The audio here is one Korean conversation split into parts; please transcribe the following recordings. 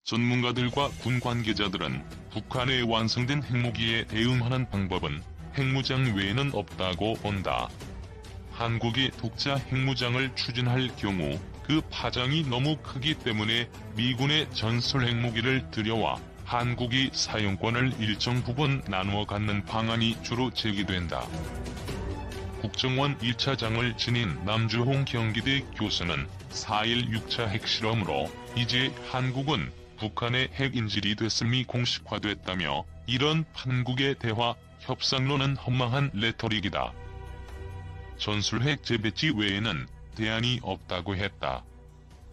전문가들과 군 관계자들은 북한의 완성된 핵무기에 대응하는 방법은 핵무장 외에는 없다고 본다. 한국이 독자 핵무장을 추진할 경우 그 파장이 너무 크기 때문에 미군의 전술 핵무기를 들여와 한국이 사용권을 일정 부분 나누어 갖는 방안이 주로 제기된다. 국정원 1차장을 지닌 남주홍 경기대 교수는 4.1 6차 핵실험으로 이제 한국은 북한의 핵인질이 됐음이 공식화됐다며 이런 판국의 대화, 협상론은 허망한 레토릭이다. 전술핵 재배치 외에는 대안이 없다고 했다.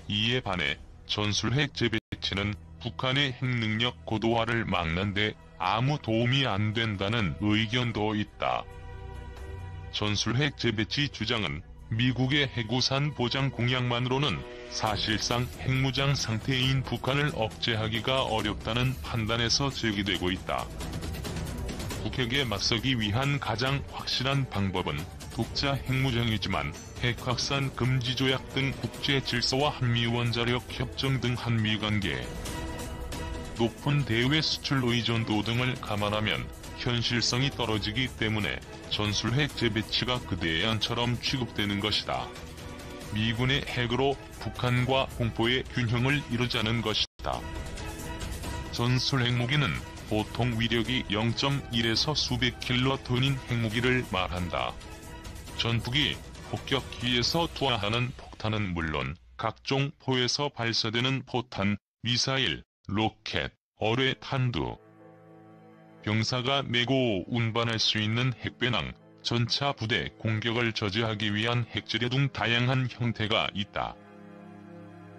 이에 반해 전술핵 재배치는 북한의 핵능력 고도화를 막는 데 아무 도움이 안 된다는 의견도 있다. 전술핵 재배치 주장은 미국의 핵우산 보장 공약만으로는 사실상 핵무장 상태인 북한을 억제하기가 어렵다는 판단에서 제기되고 있다. 북핵에 맞서기 위한 가장 확실한 방법은 독자 핵무장이지만 핵확산 금지 조약 등 국제 질서와 한미원자력 협정 등 한미관계, 높은 대외 수출 의존도 등을 감안하면 현실성이 떨어지기 때문에 전술핵 재배치가 그대안처럼 취급되는 것이다. 미군의 핵으로 북한과 공포의 균형을 이루자는 것이다. 전술 핵무기는 보통 위력이 0.1에서 수백 킬로톤인 핵무기를 말한다. 전투기, 폭격기에서 투하하는 폭탄은 물론 각종 포에서 발사되는 포탄, 미사일, 로켓, 어뢰 탄두, 병사가 메고 운반할 수 있는 핵배낭, 전차 부대 공격을 저지하기 위한 핵지뢰 등 다양한 형태가 있다.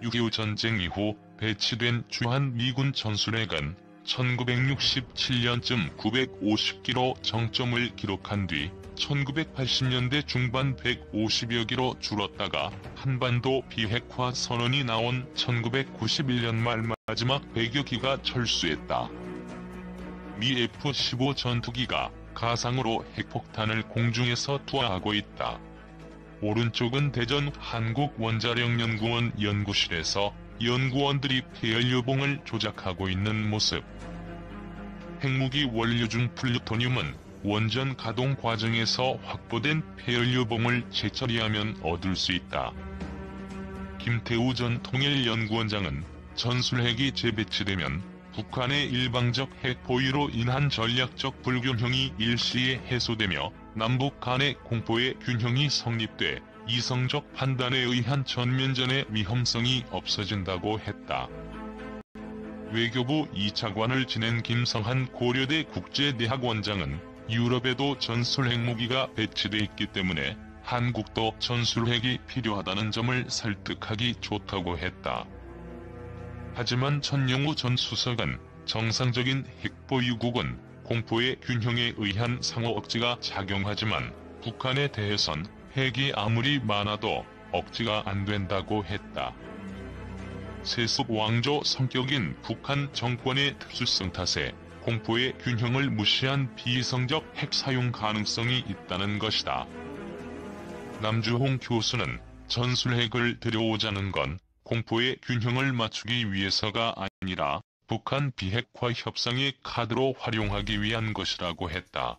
6.25 전쟁 이후 배치된 주한 미군 전술핵은 1967년쯤 950기로 정점을 기록한 뒤 1980년대 중반 150여 기로 줄었다가 한반도 비핵화 선언이 나온 1991년 말 마지막 100여 기가 철수했다. 미 F-15 전투기가 가상으로 핵폭탄을 공중에서 투하하고 있다. 오른쪽은 대전 한국원자력연구원 연구실에서 연구원들이 폐연료봉을 조작하고 있는 모습. 핵무기 원료 중 플루토늄은 원전 가동 과정에서 확보된 폐연료봉을 재처리하면 얻을 수 있다. 김태우 전 통일연구원장은 전술핵이 재배치되면 북한의 일방적 핵 보유로 인한 전략적 불균형이 일시에 해소되며 남북 간의 공포의 균형이 성립돼 이성적 판단에 의한 전면전의 위험성이 없어진다고 했다. 외교부 2차관을 지낸 김성한 고려대 국제대학원장은 유럽에도 전술핵무기가 배치돼 있기 때문에 한국도 전술핵이 필요하다는 점을 설득하기 좋다고 했다. 하지만 천영우 전 수석은 정상적인 핵보유국은 공포의 균형에 의한 상호 억지가 작용하지만 북한에 대해선 핵이 아무리 많아도 억지가 안 된다고 했다. 세습 왕조 성격인 북한 정권의 특수성 탓에 공포의 균형을 무시한 비이성적 핵 사용 가능성이 있다는 것이다. 남주홍 교수는 전술핵을 들여오자는 건 공포의 균형을 맞추기 위해서가 아니라 북한 비핵화 협상의 카드로 활용하기 위한 것이라고 했다.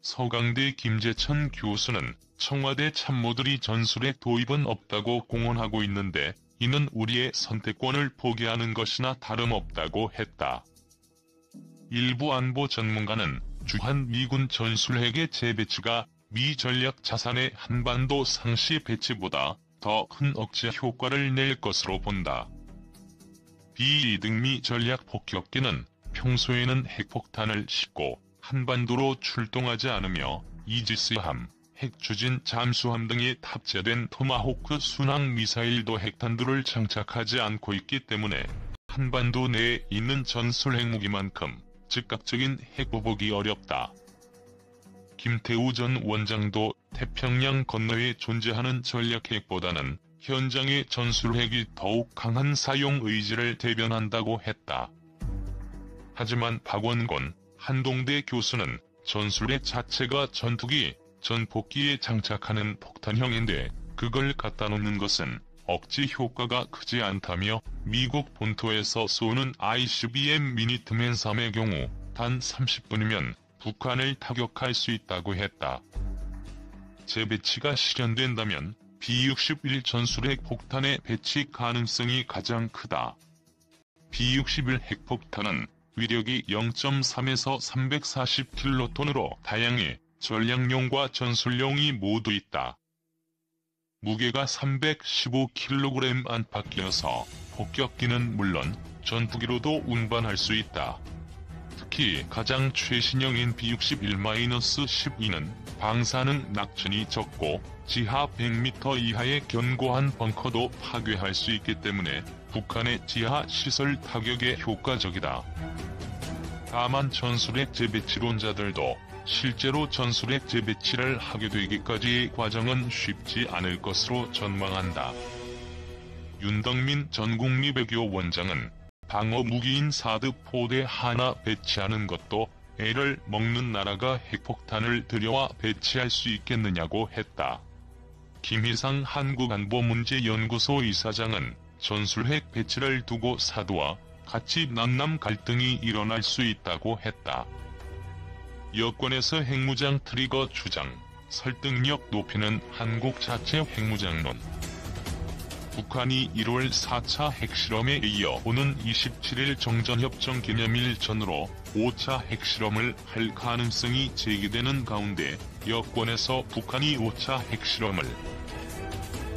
서강대 김재천 교수는 청와대 참모들이 전술핵 도입은 없다고 공언하고 있는데 이는 우리의 선택권을 포기하는 것이나 다름없다고 했다. 일부 안보 전문가는 주한 미군 전술핵의 재배치가 미 전략 자산의 한반도 상시 배치보다 더 큰 억제 효과를 낼 것으로 본다. 비이등미 전략 폭격기는 평소에는 핵폭탄을 싣고 한반도로 출동하지 않으며 이지스함, 핵추진 잠수함 등에 탑재된 토마호크 순항 미사일도 핵탄두를 장착하지 않고 있기 때문에 한반도 내에 있는 전술 핵무기만큼 즉각적인 핵보복이 어렵다. 김태우 전 원장도 태평양 건너에 존재하는 전략핵보다는 현장의 전술핵이 더욱 강한 사용 의지를 대변한다고 했다. 하지만 박원곤 한동대 교수는 전술핵 자체가 전투기, 전폭기에 장착하는 폭탄형인데 그걸 갖다 놓는 것은 억지 효과가 크지 않다며 미국 본토에서 쏘는 ICBM 미니트맨 3의 경우 단 30분이면 북한을 타격할 수 있다고 했다. 재배치가 실현된다면 B-61 전술핵 폭탄의 배치 가능성이 가장 크다. B-61 핵폭탄은 위력이 0.3에서 340킬로톤으로 다양해 전략용과 전술용이 모두 있다. 무게가 315kg 안팎이어서 폭격기는 물론 전투기로도 운반할 수 있다. 특히 가장 최신형인 B-61-12는 방사능 낙천이 적고 지하 100m 이하의 견고한 벙커도 파괴할 수 있기 때문에 북한의 지하 시설 타격에 효과적이다. 다만 전술핵 재배치론자들도 실제로 전술핵 재배치를 하게 되기까지의 과정은 쉽지 않을 것으로 전망한다. 윤덕민 전국미외교 원장은 방어 무기인 사드 포대 하나 배치하는 것도 애를 먹는 나라가 핵폭탄을 들여와 배치할 수 있겠느냐고 했다. 김희상 한국안보문제연구소 이사장은 전술핵 배치를 두고 사드와 같이 남남 갈등이 일어날 수 있다고 했다. 여권에서 핵무장 트리거 주장, 설득력 높이는 한국 자체 핵무장론. 북한이 1월 4차 핵실험에 이어 오는 27일 정전협정 기념일 전으로 5차 핵실험을 할 가능성이 제기되는 가운데 여권에서 북한이 5차 핵실험을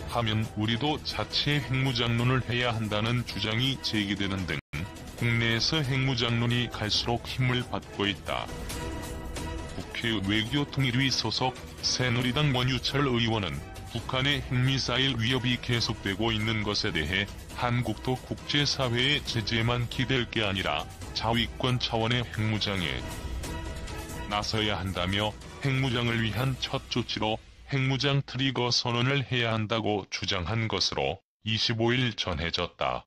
하면 우리도 자체 핵무장론을 해야 한다는 주장이 제기되는 등 국내에서 핵무장론이 갈수록 힘을 받고 있다. 국회 외교통일위 소속 새누리당 원유철 의원은 북한의 핵미사일 위협이 계속되고 있는 것에 대해 한국도 국제사회의 제재만 기댈 게 아니라 자위권 차원의 핵무장에 나서야 한다며 핵무장을 위한 첫 조치로 핵무장 트리거 선언을 해야 한다고 주장한 것으로 25일 전해졌다.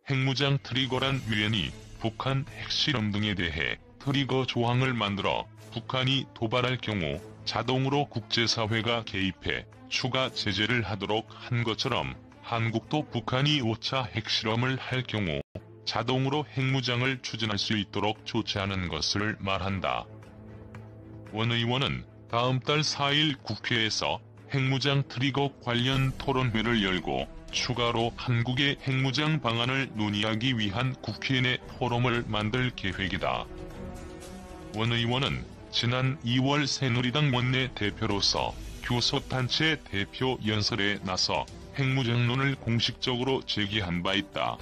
핵무장 트리거란 유엔이 북한 핵실험 등에 대해 트리거 조항을 만들어 북한이 도발할 경우 자동으로 국제사회가 개입해 추가 제재를 하도록 한 것처럼 한국도 북한이 5차 핵실험을 할 경우 자동으로 핵무장을 추진할 수 있도록 조치하는 것을 말한다. 원 의원은 다음 달 4일 국회에서 핵무장 트리거 관련 토론회를 열고 추가로 한국의 핵무장 방안을 논의하기 위한 국회 내 포럼을 만들 계획이다. 원 의원은 지난 2월 새누리당 원내 대표로서 교섭단체 대표 연설에 나서 핵무장론을 공식적으로 제기한 바 있다.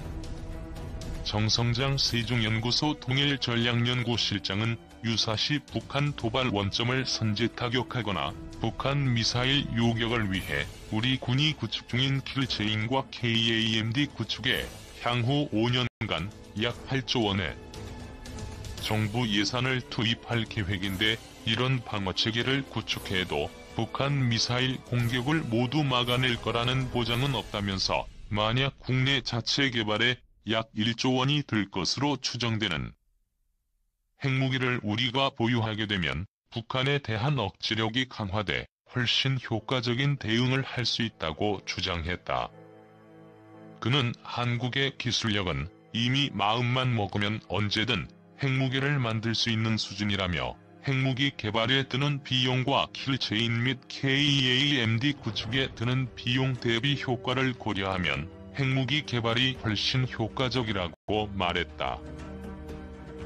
정성장 세종연구소 통일전략연구실장은 유사시 북한 도발 원점을 선제 타격하거나 북한 미사일 요격을 위해 우리 군이 구축 중인 킬체인과 KAMD 구축에 향후 5년간 약 8조 원의 정부 예산을 투입할 계획인데 이런 방어체계를 구축해도 북한 미사일 공격을 모두 막아낼 거라는 보장은 없다면서 만약 국내 자체 개발에 약 1조 원이 들 것으로 추정되는 핵무기를 우리가 보유하게 되면 북한에 대한 억지력이 강화돼 훨씬 효과적인 대응을 할 수 있다고 주장했다. 그는 한국의 기술력은 이미 마음만 먹으면 언제든 핵무기를 만들 수 있는 수준이라며 핵무기 개발에 드는 비용과 킬체인 및 KAMD 구축에 드는 비용 대비 효과를 고려하면 핵무기 개발이 훨씬 효과적이라고 말했다.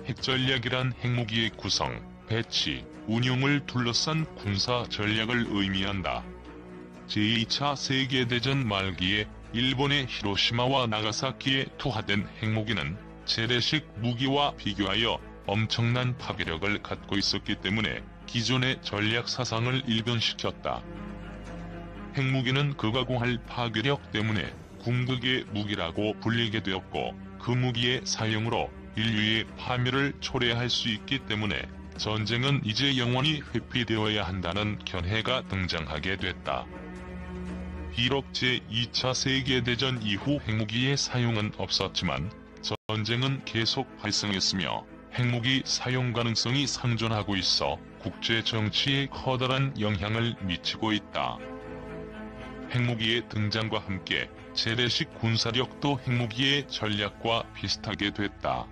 핵전략이란 핵무기의 구성, 배치, 운용을 둘러싼 군사 전략을 의미한다. 제2차 세계대전 말기에 일본의 히로시마와 나가사키에 투하된 핵무기는 재래식 무기와 비교하여 엄청난 파괴력을 갖고 있었기 때문에 기존의 전략 사상을 일변시켰다. 핵무기는 극악할 파괴력 때문에 궁극의 무기라고 불리게 되었고 그 무기의 사용으로 인류의 파멸을 초래할 수 있기 때문에 전쟁은 이제 영원히 회피되어야 한다는 견해가 등장하게 됐다. 비록 제2차 세계대전 이후 핵무기의 사용은 없었지만 전쟁은 계속 발생했으며 핵무기 사용 가능성이 상존하고 있어 국제 정치에 커다란 영향을 미치고 있다. 핵무기의 등장과 함께 재래식 군사력도 핵무기의 전략과 비슷하게 됐다.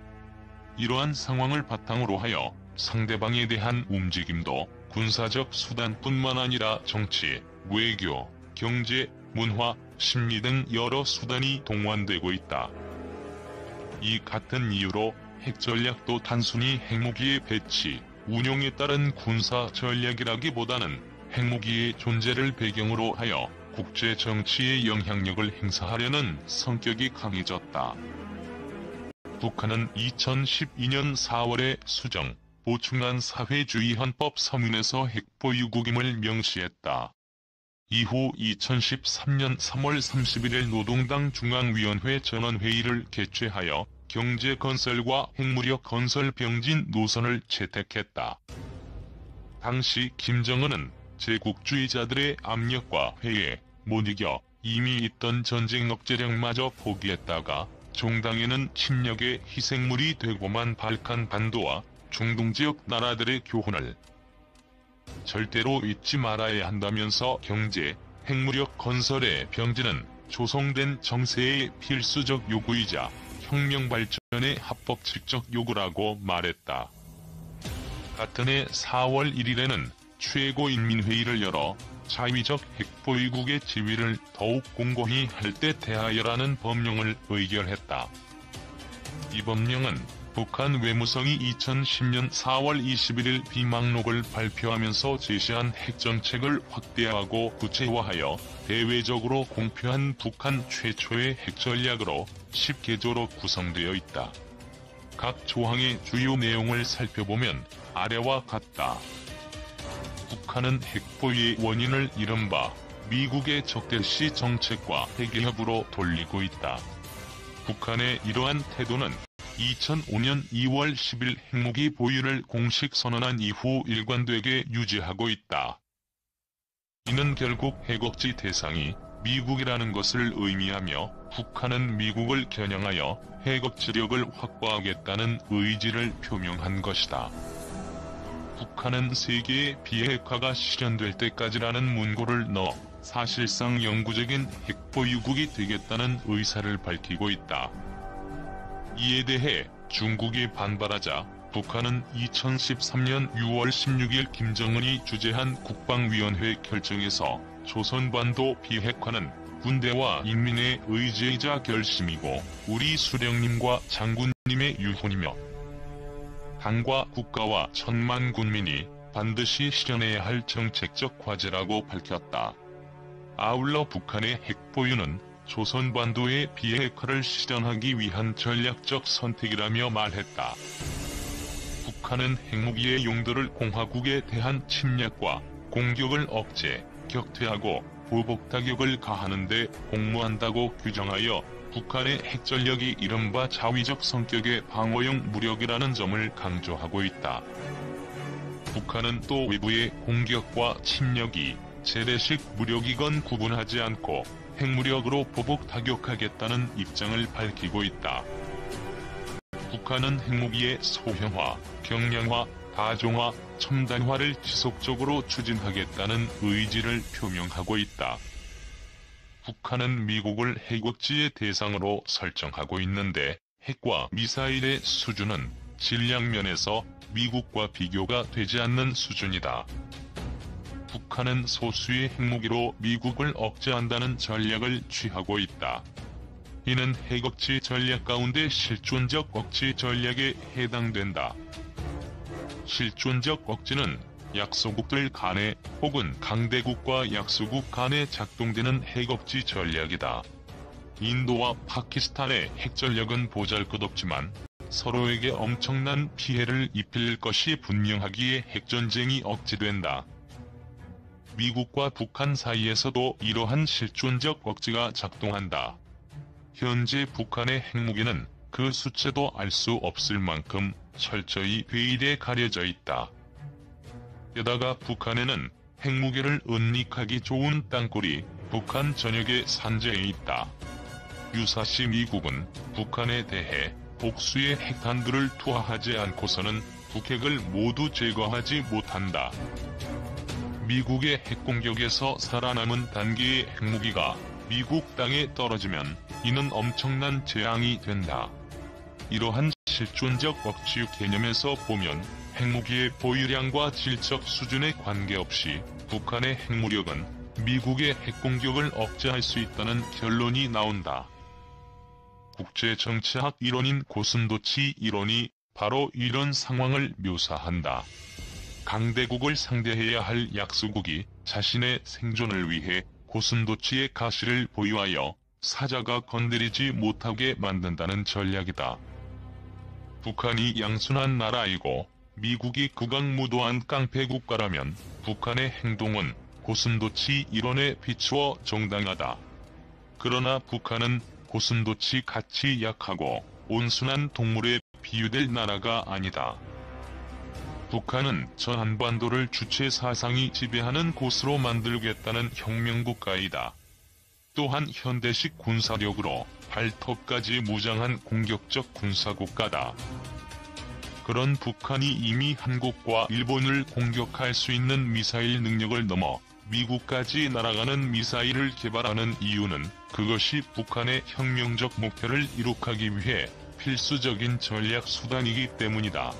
이러한 상황을 바탕으로 하여 상대방에 대한 움직임도 군사적 수단뿐만 아니라 정치, 외교, 경제, 문화, 심리 등 여러 수단이 동원되고 있다. 이 같은 이유로 핵전략도 단순히 핵무기의 배치, 운용에 따른 군사 전략이라기보다는 핵무기의 존재를 배경으로 하여 국제 정치의 영향력을 행사하려는 성격이 강해졌다. 북한은 2012년 4월에 수정, 보충한 사회주의 헌법 서문에서 핵보유국임을 명시했다. 이후 2013년 3월 31일 노동당 중앙위원회 전원회의를 개최하여 경제건설과 핵무력 건설 병진 노선을 채택했다. 당시 김정은은 제국주의자들의 압력과 회에 못 이겨 이미 있던 전쟁 억제력마저 포기했다가 종당에는 침략의 희생물이 되고만 발칸 반도와 중동 지역 나라들의 교훈을 절대로 잊지 말아야 한다면서 경제, 핵무력 건설의 병진은 조성된 정세의 필수적 요구이자 혁명 발전의 합법칙적 요구라고 말했다. 같은 해 4월 1일에는 최고인민회의를 열어 자위적 핵보유국의 지위를 더욱 공고히 할 때 대하여라는 법령을 의결했다. 이 법령은 북한 외무성이 2010년 4월 21일 비망록을 발표하면서 제시한 핵정책을 확대하고 구체화하여 대외적으로 공표한 북한 최초의 핵전략으로 10개조로 구성되어 있다. 각 조항의 주요 내용을 살펴보면 아래와 같다. 북한은 핵보유의 원인을 이른바 미국의 적대시 정책과 핵개협으로 돌리고 있다. 북한의 이러한 태도는 2005년 2월 10일 핵무기 보유를 공식 선언한 이후 일관되게 유지하고 있다. 이는 결국 핵억지 대상이 미국이라는 것을 의미하며 북한은 미국을 겨냥하여 핵억지력을 확보하겠다는 의지를 표명한 것이다. 북한은 세계의 비핵화가 실현될 때까지라는 문구를 넣어 사실상 영구적인 핵보유국이 되겠다는 의사를 밝히고 있다. 이에 대해 중국이 반발하자 북한은 2013년 6월 16일 김정은이 주재한 국방위원회 결정에서 조선반도 비핵화는 군대와 인민의 의지이자 결심이고 우리 수령님과 장군님의 유혼이며 당과 국가와 천만 군민이 반드시 실현해야 할 정책적 과제라고 밝혔다. 아울러 북한의 핵보유는 조선반도의 비핵화를 실현하기 위한 전략적 선택이라며 말했다. 북한은 핵무기의 용도를 공화국에 대한 침략과 공격을 억제, 격퇴하고 보복 타격을 가하는 데 공모한다고 규정하여 북한의 핵전력이 이른바 자위적 성격의 방어용 무력이라는 점을 강조하고 있다. 북한은 또 외부의 공격과 침략이 재래식 무력이건 구분하지 않고 핵무력으로 보복 타격하겠다는 입장을 밝히고 있다. 북한은 핵무기의 소형화, 경량화, 다종화, 첨단화를 지속적으로 추진하겠다는 의지를 표명하고 있다. 북한은 미국을 핵억지의 대상으로 설정하고 있는데 핵과 미사일의 수준은 질량 면에서 미국과 비교가 되지 않는 수준이다. 북한은 소수의 핵무기로 미국을 억제한다는 전략을 취하고 있다. 이는 핵억지 전략 가운데 실존적 억지 전략에 해당된다. 실존적 억지는 약소국들 간에 혹은 강대국과 약소국 간에 작동되는 핵억지 전략이다. 인도와 파키스탄의 핵전력은 보잘것없지만 서로에게 엄청난 피해를 입힐 것이 분명하기에 핵전쟁이 억지된다. 미국과 북한 사이에서도 이러한 실존적 억지가 작동한다. 현재 북한의 핵무기는 그 수치도 알 수 없을 만큼 철저히 베일에 가려져 있다. 게다가 북한에는 핵무기를 은닉하기 좋은 땅굴이 북한 전역에 산재해 있다. 유사시 미국은 북한에 대해 복수의 핵탄두를 투하하지 않고서는 북핵을 모두 제거하지 못한다. 미국의 핵공격에서 살아남은 단계의 핵무기가 미국 땅에 떨어지면 이는 엄청난 재앙이 된다. 이러한 실존적 억지유 개념에서 보면 핵무기의 보유량과 질적 수준에 관계없이 북한의 핵무력은 미국의 핵공격을 억제할 수 있다는 결론이 나온다. 국제정치학 이론인 고슴도치 이론이 바로 이런 상황을 묘사한다. 강대국을 상대해야 할 약소국이 자신의 생존을 위해 고슴도치의 가시를 보유하여 사자가 건드리지 못하게 만든다는 전략이다. 북한이 양순한 나라이고 미국이 극악무도한 깡패국가라면 북한의 행동은 고슴도치 이론에 비추어 정당하다. 그러나 북한은 고슴도치 같이 약하고 온순한 동물에 비유될 나라가 아니다. 북한은 전 한반도를 주체 사상이 지배하는 곳으로 만들겠다는 혁명국가이다. 또한 현대식 군사력으로 발톱까지 무장한 공격적 군사국가다. 그런 북한이 이미 한국과 일본을 공격할 수 있는 미사일 능력을 넘어 미국까지 날아가는 미사일을 개발하는 이유는 그것이 북한의 혁명적 목표를 이룩하기 위해 필수적인 전략 수단이기 때문이다.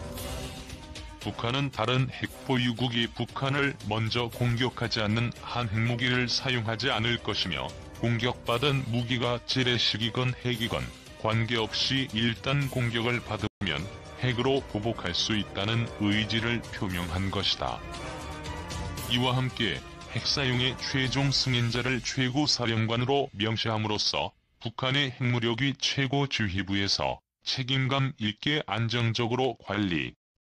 북한은 다른 핵보유국이 북한을 먼저 공격하지 않는 한 핵무기를 사용하지 않을 것이며 공격받은 무기가 재래식이건 핵이건 관계없이 일단 공격을 받으면 핵으로 보복할 수 있다는 의지를 표명한 것이다. 이와 함께 핵 사용의 최종 승인자를 최고사령관으로 명시함으로써 북한의 핵무력이 최고 지휘부에서 책임감 있게 안정적으로 관리,